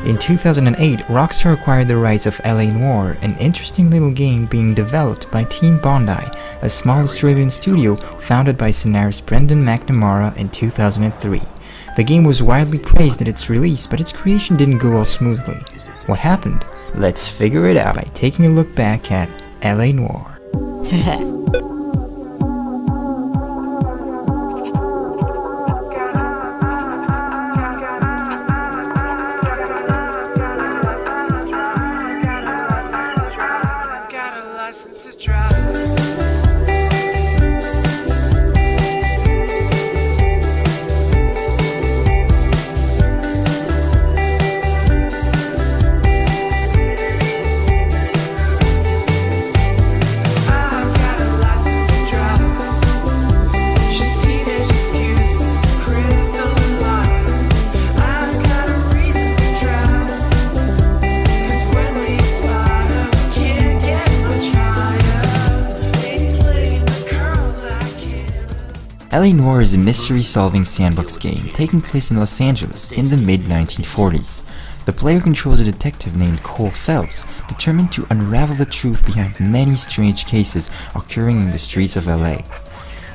In 2008, Rockstar acquired the rights of Noire, an interesting little game being developed by Team Bondi, a small Australian studio founded by scenarist Brendan McNamara in 2003. The game was widely praised at its release, but its creation didn't go all smoothly. What happened? Let's figure it out by taking a look back at Noire. Noire is a mystery-solving sandbox game taking place in Los Angeles in the mid-1940s. The player controls a detective named Cole Phelps, determined to unravel the truth behind many strange cases occurring in the streets of LA.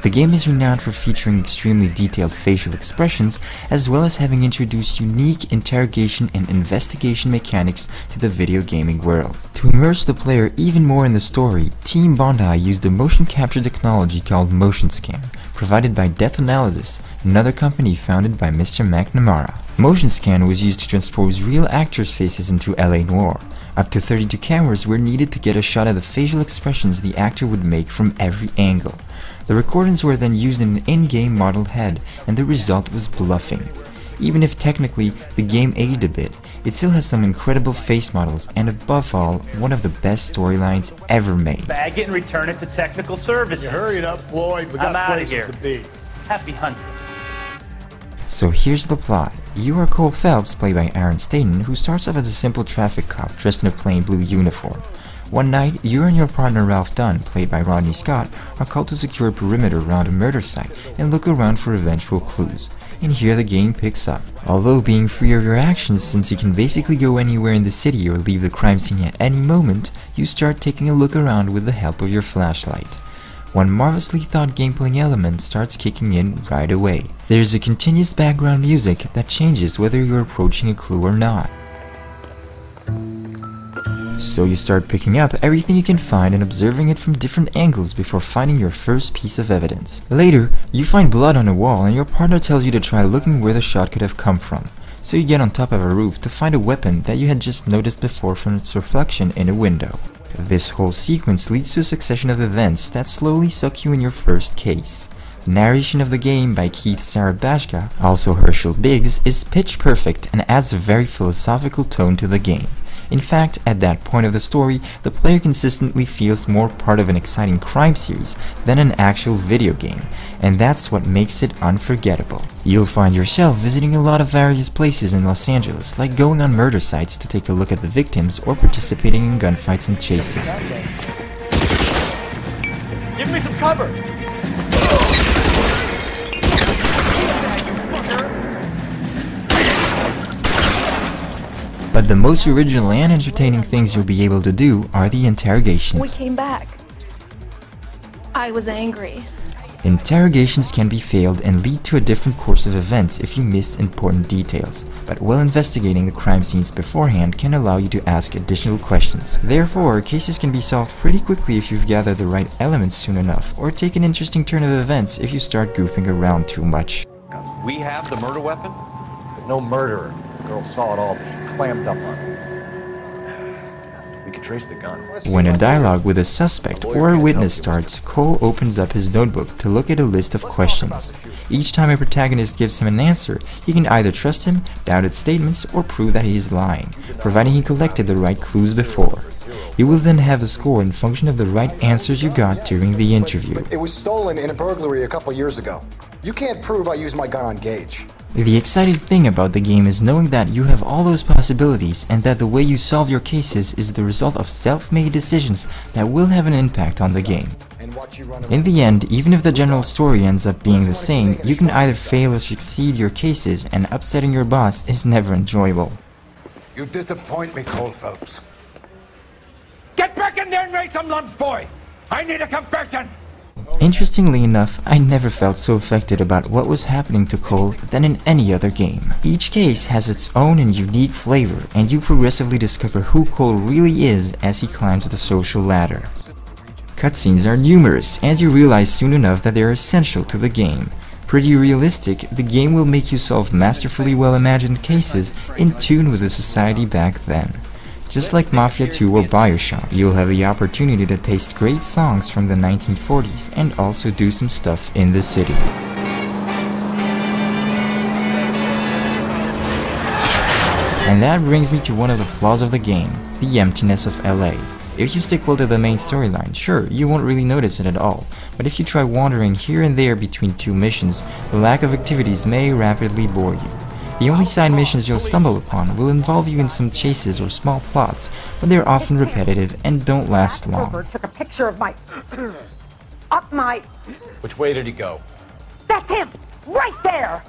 The game is renowned for featuring extremely detailed facial expressions, as well as having introduced unique interrogation and investigation mechanics to the video gaming world. To immerse the player even more in the story, Team Bondi used a motion capture technology called motion scan, provided by Death Analysis, another company founded by Mr. McNamara. Motion scan was used to transpose real actors' faces into Noire. Up to 32 cameras were needed to get a shot of the facial expressions the actor would make from every angle. The recordings were then used in an in-game modeled head, and the result was bluffing. Even if technically the game aged a bit, it still has some incredible face models and above all, one of the best storylines ever made. Bag it and return it to technical services. You hurry it up, Floyd. We got places to be. Happy hunting. So here's the plot. You are Cole Phelps, played by Aaron Staten, who starts off as a simple traffic cop dressed in a plain blue uniform. One night, you and your partner Ralph Dunn, played by Rodney Scott, are called to secure a perimeter around a murder site and look around for eventual clues. And here the game picks up. Although being free of your actions, since you can basically go anywhere in the city or leave the crime scene at any moment, you start taking a look around with the help of your flashlight. One marvelously thought gameplay element starts kicking in right away. There's a continuous background music that changes whether you're approaching a clue or not. So you start picking up everything you can find and observing it from different angles before finding your first piece of evidence. Later, you find blood on a wall and your partner tells you to try looking where the shot could have come from. So you get on top of a roof to find a weapon that you had just noticed before from its reflection in a window. This whole sequence leads to a succession of events that slowly suck you in your first case. The narration of the game by Keith Sarabashka, also Herschel Biggs, is pitch perfect and adds a very philosophical tone to the game. In fact, at that point of the story, the player consistently feels more part of an exciting crime series than an actual video game, and that's what makes it unforgettable. You'll find yourself visiting a lot of various places in Los Angeles, like going on murder sites to take a look at the victims or participating in gunfights and chases. Give me some cover! But the most original and entertaining things you'll be able to do are the interrogations. We came back. I was angry. Interrogations can be failed and lead to a different course of events if you miss important details, but while investigating the crime scenes beforehand can allow you to ask additional questions. Therefore, cases can be solved pretty quickly if you've gathered the right elements soon enough, or take an interesting turn of events if you start goofing around too much. We have the murder weapon, But no murderer. The girl saw it all, but she clammed up on it. We could trace the gun. When a dialogue with a suspect or a witness starts, Cole opens up his notebook to look at a list of questions. Each time a protagonist gives him an answer, he can either trust him, doubt its statements, or prove that he is lying, providing he collected the right clues before. You will then have a score in function of the right answers you got during the interview. It was stolen in a burglary a couple years ago. You can't prove I used my gun on Gage. The exciting thing about the game is knowing that you have all those possibilities and that the way you solve your cases is the result of self-made decisions that will have an impact on the game. In the end, even if the general story ends up being the same, you can either fail or succeed your cases, and upsetting your boss is never enjoyable. You disappoint me, Cole Phelps. Get back in there and raise some lumps, boy! I need a confession! Interestingly enough, I never felt so affected about what was happening to Cole than in any other game. Each case has its own and unique flavor, and you progressively discover who Cole really is as he climbs the social ladder. Cutscenes are numerous, and you realize soon enough that they are essential to the game. Pretty realistic, the game will make you solve masterfully well-imagined cases in tune with the society back then. Just like Mafia 2 or Bioshock, you'll have the opportunity to taste great songs from the 1940s and also do some stuff in the city. And that brings me to one of the flaws of the game, the emptiness of LA. If you stick well to the main storyline, sure, you won't really notice it at all, but if you try wandering here and there between two missions, the lack of activities may rapidly bore you. The only side missions you'll stumble upon will involve you in some chases or small plots, but they're often repetitive and don't last long. Took a picture of my... up my... Which way did he go? That's him! Right there!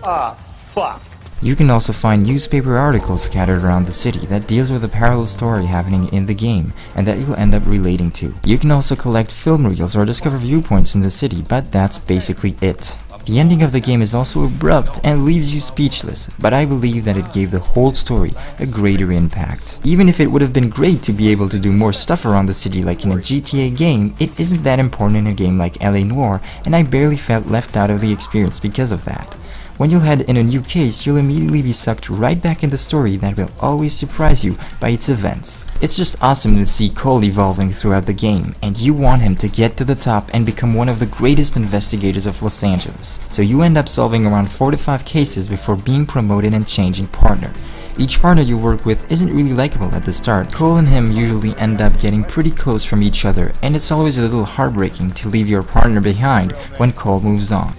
Ah, fuck. You can also find newspaper articles scattered around the city that deals with a parallel story happening in the game and that you'll end up relating to. You can also collect film reels or discover viewpoints in the city, but that's basically it. The ending of the game is also abrupt and leaves you speechless, but I believe that it gave the whole story a greater impact. Even if it would have been great to be able to do more stuff around the city like in a GTA game, it isn't that important in a game like LA Noire, and I barely felt left out of the experience because of that. When you'll head in a new case, you'll immediately be sucked right back in the story that will always surprise you by its events. It's just awesome to see Cole evolving throughout the game, and you want him to get to the top and become one of the greatest investigators of Los Angeles. So you end up solving around 4 to 5 cases before being promoted and changing partner. Each partner you work with isn't really likable at the start. Cole and him usually end up getting pretty close from each other, and it's always a little heartbreaking to leave your partner behind when Cole moves on.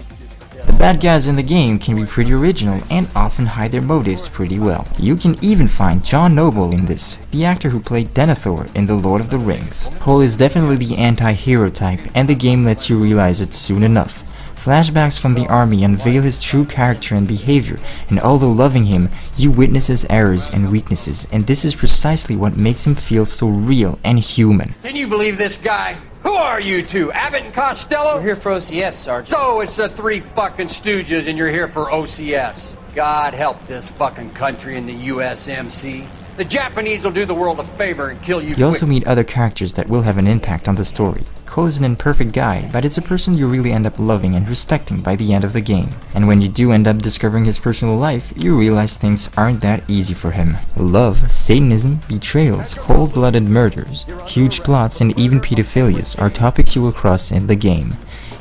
The bad guys in the game can be pretty original and often hide their motives pretty well. You can even find John Noble in this, the actor who played Denethor in The Lord of the Rings. Cole is definitely the anti-hero type, and the game lets you realize it soon enough. Flashbacks from the army unveil his true character and behavior, and although loving him, you witness his errors and weaknesses, and this is precisely what makes him feel so real and human. Can you believe this guy? Who are you two? Abbott and Costello? We're here for OCS, Sergeant. So it's the 3 fucking stooges and you're here for OCS. God help this fucking country and the USMC. The Japanese will do the world a favor and kill you. You also meet other characters that will have an impact on the story. Cole is an imperfect guy, but it's a person you really end up loving and respecting by the end of the game. And when you do end up discovering his personal life, you realize things aren't that easy for him. Love, Satanism, betrayals, cold-blooded murders, huge plots, and even pedophilias are topics you will cross in the game.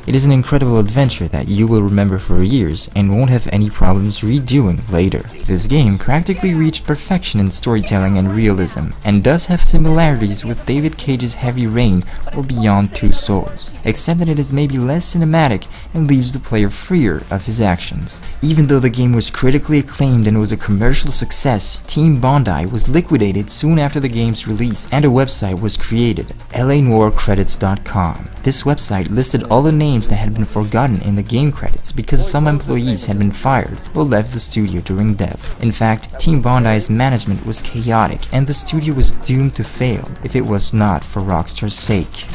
It is an incredible adventure that you will remember for years and won't have any problems redoing later. This game practically reached perfection in storytelling and realism, and does have similarities with David Cage's Heavy Rain or Beyond Two Souls, except that it is maybe less cinematic and leaves the player freer of his actions. Even though the game was critically acclaimed and was a commercial success, Team Bondi was liquidated soon after the game's release, and a website was created, LANoirecredits.com. This website listed all the names that had been forgotten in the game credits because some employees had been fired or left the studio during dev. In fact, Team Bondi's management was chaotic and the studio was doomed to fail if it was not for Rockstar's sake.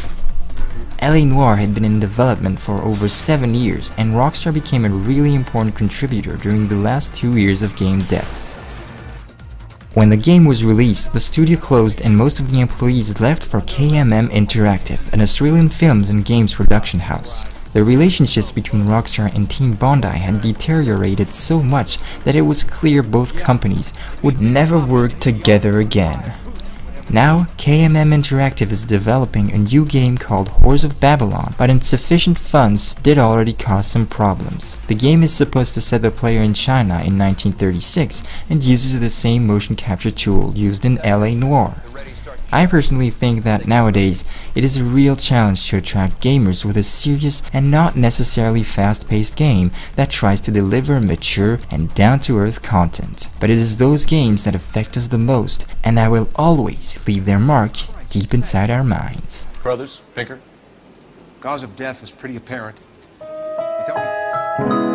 LA Noire had been in development for over 7 years, and Rockstar became a really important contributor during the last 2 years of game dev. When the game was released, the studio closed and most of the employees left for KMM Interactive, an Australian films and games production house. The relationships between Rockstar and Team Bondi had deteriorated so much that it was clear both companies would never work together again. Now, KMM Interactive is developing a new game called Whores of Babylon, but insufficient funds did already cause some problems. The game is supposed to set the player in China in 1936 and uses the same motion capture tool used in LA Noire. I personally think that nowadays, it is a real challenge to attract gamers with a serious and not necessarily fast-paced game that tries to deliver mature and down-to-earth content. But it is those games that affect us the most and that will always leave their mark deep inside our minds. Brothers, Pinker? Cause of death is pretty apparent. You tell me.